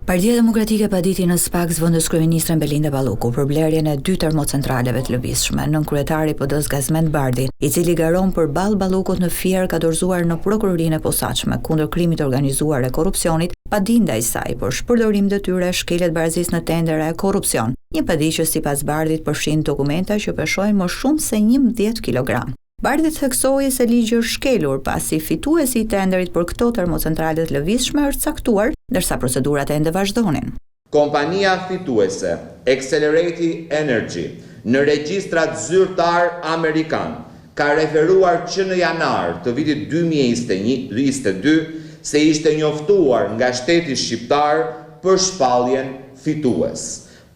Partia Demokratike paditi në SPAK zvendës kryeministren Belinda Balluku për blerjen e 2 termocentraleve të lëvizshme. Nën kryetari i PD-s Gazmend Bardhi, i cili garon përballë Ballukut në Fier, ka dorëzuar në prokurorinë e posaçme kundër krimit të organizuar e korrupsionit, padi ndaj saj për shpërdorim detyre, shkeljet barazisë në tendera e korrupsion. Një padi që sipas Bardhit përfshin dokumenta që peshojnë më shumë se 11 kg. Bardhi theksoi se ligji është shkelur pasi fituesi i tenderit për këto termocentrale të lëvizshme është caktuar, ndërsa procedurat ende vazhdonin. Kompania fituese Accelerate Energy në regjistrat zyrtar amerikan ka referuar që në janar të vitit 2022 se ishte njoftuar nga shteti shqiptar për shpalljen fitues.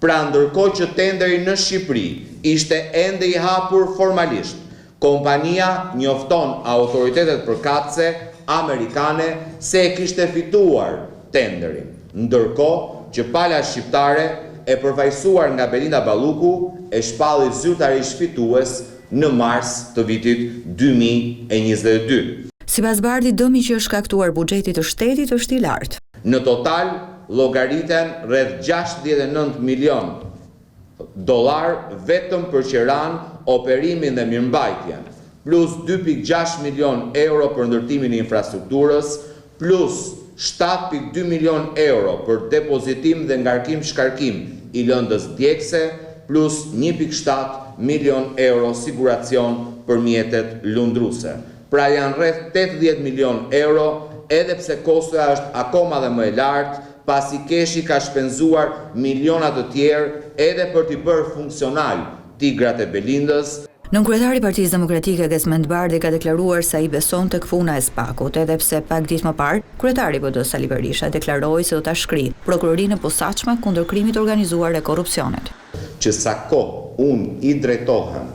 Pra ndërkohë që tenderi në Shqipëri ishte ende i hapur formalisht, kompania njofton autoritetet përkatëse amerikane se e kishte fituar tenderin, ndërkohë që pala shqiptare e përfaqësuar nga Belinda Balluku e shpalli zyrtarisht fitues në mars të vitit 2022. Sipas Bardhit, dëmi që është shkaktuar buxhetit të shtetit është i lartë. Në total llogariten rreth 69 milion dollar vetëm për qiran, operimin dhe mirëmbajtjen, plus 2.6 milion euro për ndërtimin e infrastrukturës, plus 7.2 milion euro për depozitim dhe ngarkim-shkarkim i lëndës djegëse, plus 1.7 milion euro siguracion për mjetet lundruse. Pra janë rreth 80 milion euro, edhe pse kostoja është akoma dhe më e lartë, pasi keshi ka shpenzuar milionat të tjerë edhe për t'i bërë funksional tigrat e Belindës. Nën kryetari i Partisë Demokratike Gazmend Bardhi ka deklaruar se ai beson tek funa e SPAK-ut, edhe pse pak ditë më parë, kryetari i PD-s Sali Berisha deklaroi se do ta shkrijë prokurorinë e posaçme kundër krimit organizuar e korrupsionit. Që sa kohë unë i drejtohem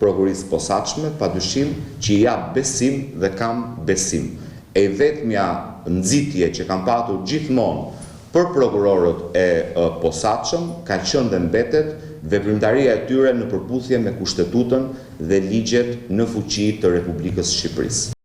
prokurisë posaçme, padyshim që i jap besim dhe kam besim. E vetmja nxitje që kam patur gjithmonë për prokurorët e posaçëm ka qenë dhe mbetet veprimtaria e tyre në përputhje me Kushtetutën dhe ligjet në fuqi të Republikës Shqipërisë.